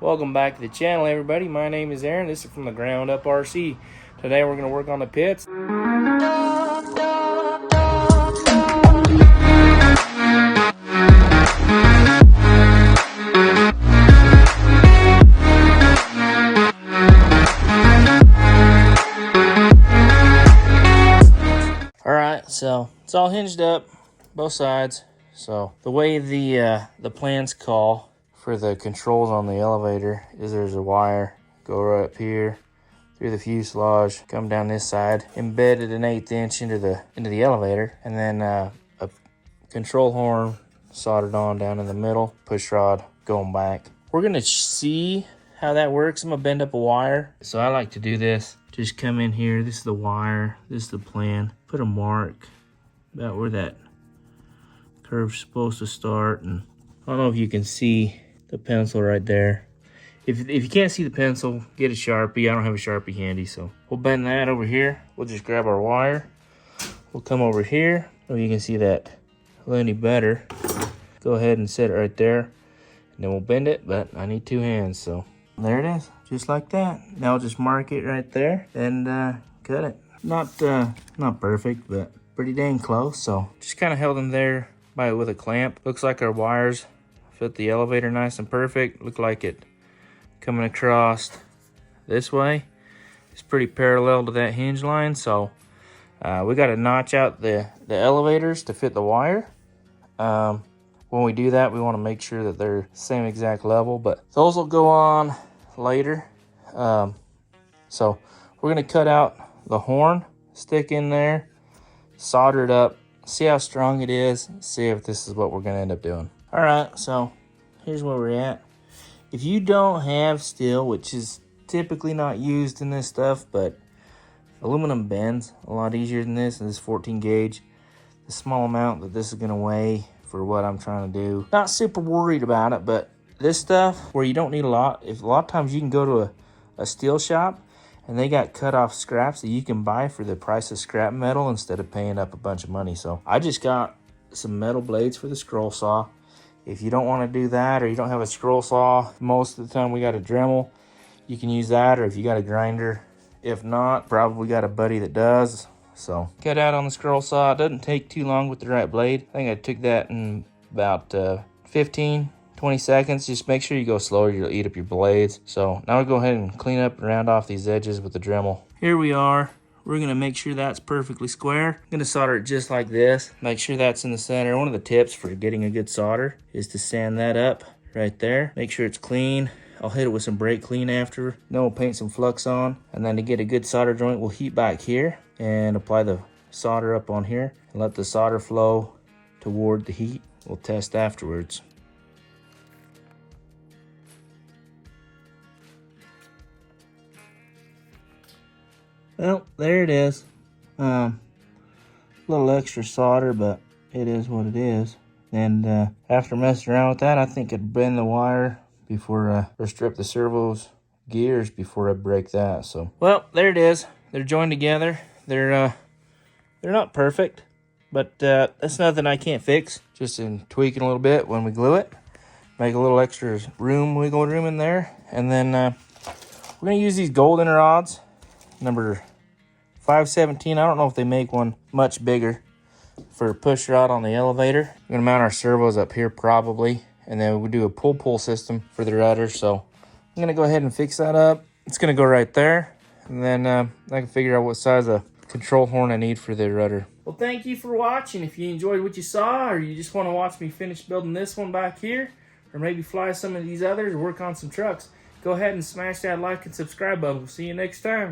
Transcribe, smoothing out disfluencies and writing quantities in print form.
Welcome back to the channel, everybody. My name is Aaron. This is from the Ground Up RC. Today we're going to work on the pits. Alright, so it's all hinged up, both sides. So the way the plans call for the controls on the elevator is there's a wire, go right up here through the fuselage, come down this side, embedded an 1/8 inch into the elevator, and then a control horn soldered on down in the middle, push rod going back. We're gonna see how that works. I'm gonna bend up a wire. So I like to do this. Just come in here, this is the wire, this is the plan. Put a mark about where that curve's supposed to start. And I don't know if you can see the pencil right there. If you can't see the pencil, get a Sharpie. I don't have a Sharpie handy, so we'll bend that over here. We'll just grab our wire. We'll come over here. Oh, you can see that a little better. Go ahead and set it right there. And then we'll bend it, but I need 2 hands, so there it is, just like that. Now I'll just mark it right there and cut it. Not perfect, but pretty dang close. So just kind of held them there with a clamp. Looks like our wires fit the elevator nice and perfect. Look like it coming across this way. It's pretty parallel to that hinge line. So we got to notch out the elevators to fit the wire. When we do that, we want to make sure that they're same exact level, but those will go on later. So we're going to cut out the horn, stick in there, solder it up, see how strong it is, see if this is what we're going to end up doing. All right, so here's where we're at. If you don't have steel, which is typically not used in this stuff, but aluminum bends a lot easier than this, and this 14 gauge, the small amount that this is going to weigh for what I'm trying to do. Not super worried about it, but this stuff where you don't need a lot of times you can go to a steel shop and they got cut off scraps that you can buy for the price of scrap metal instead of paying up a bunch of money. So I just got some metal blades for the scroll saw. If you don't want to do that, or you don't have a scroll saw, most of the time we got a Dremel. You can use that, or if you got a grinder. If not, probably got a buddy that does. So cut out on the scroll saw. It doesn't take too long with the right blade. I think I took that in about 15, 20 seconds. Just make sure you go slower, you'll eat up your blades. So now we'll go ahead and clean up and round off these edges with the Dremel. Here we are. We're gonna make sure that's perfectly square. I'm gonna solder it just like this. Make sure that's in the center. One of the tips for getting a good solder is to sand that up right there. Make sure it's clean. I'll hit it with some brake clean after. Then we'll paint some flux on. And then to get a good solder joint, we'll heat back here and apply the solder up on here and let the solder flow toward the heat. We'll test afterwards. Well, there it is. A little extra solder, but it is what it is. And after messing around with that, I think I'd bend the wire before or strip the servos gears before I break that. So, well, there it is. They're joined together. They're not perfect, but that's nothing I can't fix. Just in tweaking a little bit when we glue it, make a little extra wiggle room in there, and then we're gonna use these golden rods, number 517. I don't know if they make one much bigger for a push rod on the elevator. We're gonna mount our servos up here probably, and then we'll do a pull system for the rudder. So I'm gonna go ahead and fix that up. It's gonna go right there, and then I can figure out what size of control horn I need for the rudder. Well, thank you for watching. If you enjoyed what you saw, or you just want to watch me finish building this one back here, or maybe fly some of these others or work on some trucks, go ahead and smash that like and subscribe button. We'll see you next time.